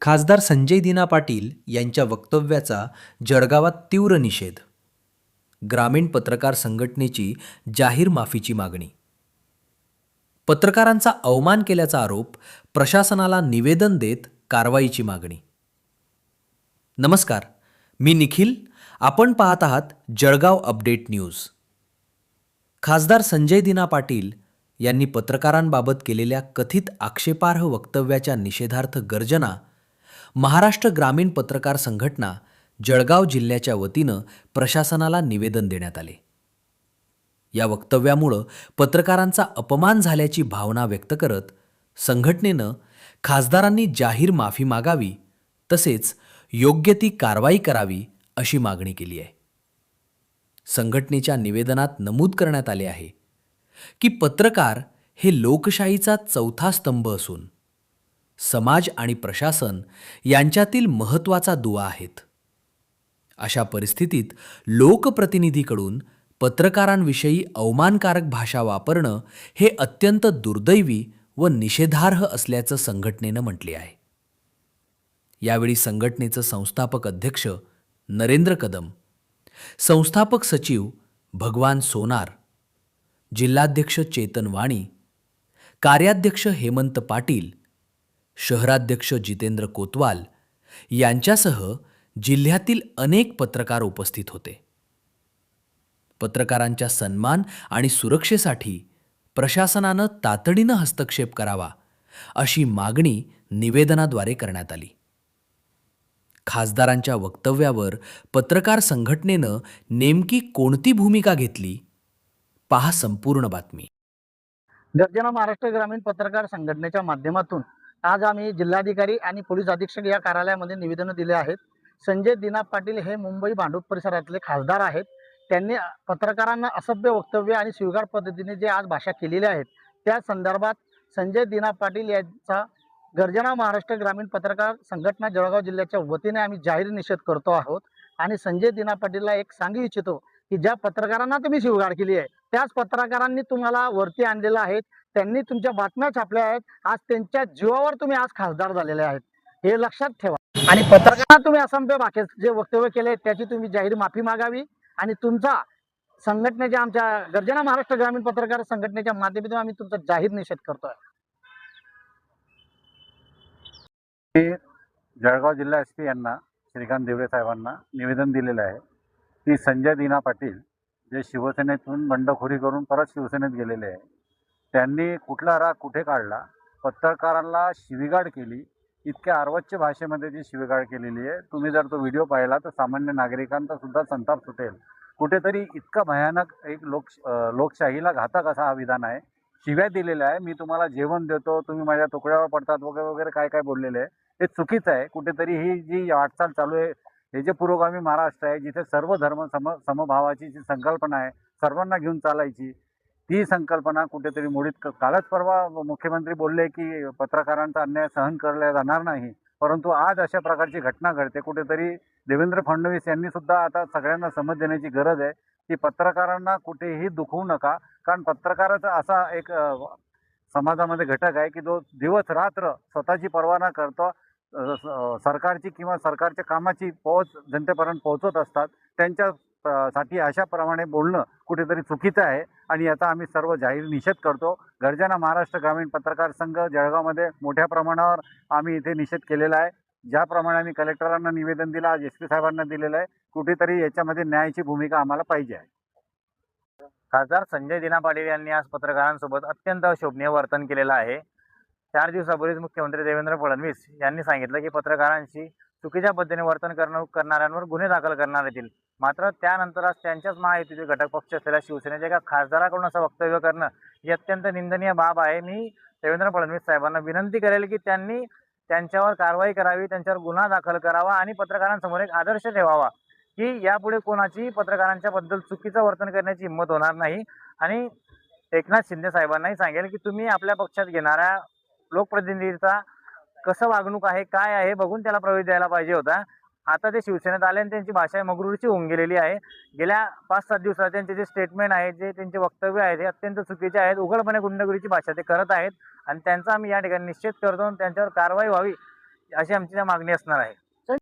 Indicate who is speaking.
Speaker 1: खासदार संजय दिना पाटील यांच्या वक्तव्याचा जळगावात तीव्र निषेध. ग्रामीण पत्रकार संघटनेची जाहीर माफीची मागणी. पत्रकारांचा अवमान केल्याचा आरोप, प्रशासनाला निवेदन देत कारवाईची मागणी. नमस्कार, मी निखिल. आपण पाहत आहात जळगाव अपडेट न्यूज. खासदार संजय दिना पाटील यांनी पत्रकारांबाबत केलेल्या कथित आक्षेपार्ह वक्तव्याच्या निषेधार्थ गर्जना महाराष्ट्र ग्रामीण पत्रकार संघटना जळगाव जिल्ह्याच्या वतीनं प्रशासनाला निवेदन देण्यात आले. या वक्तव्यामुळं पत्रकारांचा अपमान झाल्याची भावना व्यक्त करत संघटनेनं खासदारांनी जाहीर माफी मागावी तसेच योग्य ती कारवाई करावी अशी मागणी केली आहे. संघटनेच्या निवेदनात नमूद करण्यात आले आहे की पत्रकार हे लोकशाहीचा चौथा स्तंभ असून समाज आणि प्रशासन यांच्यातील महत्त्वाचा दुवा आहेत. अशा परिस्थितीत लोकप्रतिनिधीकडून पत्रकारांविषयी अवमानकारक भाषा वापरणं हे अत्यंत दुर्दैवी व निषेधार्ह असल्याचं संघटनेनं म्हटले आहे. यावेळी संघटनेचं संस्थापक अध्यक्ष नरेंद्र कदम, संस्थापक सचिव भगवान सोनार, जिल्हाध्यक्ष चेतन वाणी, कार्याध्यक्ष हेमंत पाटील, शहराध्यक्ष जितेंद्र कोतवाल यांच्यासह जिल्ह्यातील अनेक पत्रकार उपस्थित होते. पत्रकारांच्या सन्मान आणि सुरक्षेसाठी प्रशासनानं तातडीनं हस्तक्षेप करावा अशी मागणी निवेदनाद्वारे करण्यात आली. खासदारांच्या वक्तव्यावर पत्रकार संघटनेनं नेमकी कोणती भूमिका घेतली, पहा संपूर्ण बातमी.
Speaker 2: गर्जना महाराष्ट्र ग्रामीण पत्रकार संघटनेच्या माध्यमातून आज आम्ही जिल्हाधिकारी आणि पोलीस अधीक्षक या कार्यालयामध्ये निवेदन दिले आहेत. संजय दिना पाटील हे मुंबई भांडूप परिसरातले खासदार आहेत. त्यांनी पत्रकारांना असभ्य वक्तव्य आणि स्वीकार पद्धतीने जे आज भाषा केलेली आहेत त्या संदर्भात संजय दिना पाटील यांचा गर्जना महाराष्ट्र ग्रामीण पत्रकार संघटना जळगाव जिल्ह्याच्या वतीने आम्ही जाहीर निषेध करतो आहोत. आणि संजय दिना पाटीलला एक सांगू इच्छितो की ज्या पत्रकारांना तुम्ही शिवगाळ केली आहे त्याच पत्रकारांनी तुम्हाला वरती आणलेलं आहे. त्यांनी तुमच्या बातम्या छापल्या आहेत. आज त्यांच्या जीवावर तुम्ही आज खासदार झालेले आहेत, हे लक्षात ठेवा. आणि पत्रकारांना तुम्ही असंख्य भाषेत जे वक्तव्य केले त्याची तुम्ही जाहीर माफी मागावी आणि तुमचा संघटनेच्या आमच्या गर्जना महाराष्ट्र ग्रामीण पत्रकार संघटनेच्या माध्यमातून आम्ही तुमचा जाहीर निषेध करतोय.
Speaker 3: जळगाव जिल्हा एसपी यांना श्रीकांत देवरे साहेबांना निवेदन दिलेलं आहे की संजय दिना पाटील जे शिवसेनेतून बंडखोरी करून परत शिवसेनेत गेलेले आहे, त्यांनी कुठला राग कुठे काढला, पत्रकारांना शिवीगाळ केली, इतक्या अर्वाच्य भाषेमध्ये जी शिवीगाळ केलेली आहे. तुम्ही जर तो व्हिडिओ पाहिला तर सामान्य नागरिकांचा सुद्धा संताप सुटेल. कुठेतरी इतका भयानक एक लोकशाहीला घातक असा हा विधान आहे. शिव्या दिलेल्या आहे, मी तुम्हाला जेवण देतो, तुम्ही माझ्या तुकड्यावर पडतात वगैरे वगैरे काय काय बोललेले आहे हे चुकीचं आहे. कुठेतरी ही जी वाटचाल चालू आहे, हे जे पुरोगामी महाराष्ट्र आहे, जिथे सर्व धर्म समभावाची जी संकल्पना आहे, सर्वांना घेऊन चालायची, ती संकल्पना कुठेतरी मोडीत. कालच परवा मुख्यमंत्री बोलले की पत्रकारांचा अन्याय सहन केला जाणार नाही, परंतु आज अशा प्रकारची घटना घडते. कुठेतरी देवेंद्र फडणवीस यांनी सुद्धा आता सगळ्यांना समज देण्याची गरज आहे की पत्रकारांना कुठेही दुखवू नका. कारण पत्रकाराचा असा एक समाजामध्ये घटक आहे की जो दिवस रात्र स्वतःची पर्वा न करता सरकारची किंवा सरकारच्या कामाची पोहोच जनतेपर्यंत पोहोचत असतात. त्यांच्या साठी अशाप्रमाणे बोलणं कुठेतरी चुकीचं आहे आणि याचा आम्ही सर्व जाहीर निषेध करतो. गर्जना महाराष्ट्र ग्रामीण पत्रकार संघ जळगावमध्ये मोठ्या प्रमाणावर आम्ही इथे निषेध केलेला आहे. ज्याप्रमाणे आम्ही कलेक्टरांना निवेदन दिलं, आज एस पी साहेबांना दिलेलं आहे, कुठेतरी याच्यामध्ये न्यायाची भूमिका आम्हाला पाहिजे आहे.
Speaker 4: खासदार संजय दिना पाटील यांनी आज पत्रकारांसोबत अत्यंत अशोभनीय वर्तन केलेलं आहे. 4 दिवसापूर्वीच मुख्यमंत्री देवेंद्र फडणवीस यांनी सांगितलं की पत्रकारांशी चुकीच्या पद्धतीने वर्तन करणाऱ्यांवर गुन्हे दाखल करण्यात येतील. मात्र त्यानंतर आज त्यांच्याच महायुतीचे घटक पक्ष असलेल्या शिवसेनेच्या एका खासदाराकडून असं वक्तव्य करणं ही अत्यंत निंदनीय बाब आहे. मी देवेंद्र फडणवीस साहेबांना विनंती करेल की त्यांनी त्यांच्यावर कारवाई करावी, त्यांच्यावर गुन्हा दाखल करावा आणि पत्रकारांसमोर एक आदर्श ठेवावा की यापुढे कोणाची पत्रकारांच्या बद्दल चुकीचं वर्तन करण्याची हिंमत होणार नाही. आणि एकनाथ शिंदे साहेबांनाही सांगेल की तुम्ही आपल्या पक्षात घेणाऱ्या लोकप्रतिनिधीचा कसं वागणूक आहे, काय आहे बघून त्याला प्रवेश द्यायला पाहिजे होता. आता ते शिवसेनेत आले आणि त्यांची भाषा मगरूरची होऊन गेलेली आहे. गेल्या 5-7 दिवसात त्यांचे जे स्टेटमेंट आहेत, जे त्यांचे वक्तव्य आहेत हे अत्यंत चुकीचे आहेत. उघडपणे गुंडगिरीची भाषा ते करत आहेत आणि त्यांचा आम्ही या ठिकाणी निषेध करतो. त्यांच्यावर कारवाई व्हावी अशी आमची मागणी असणार आहे.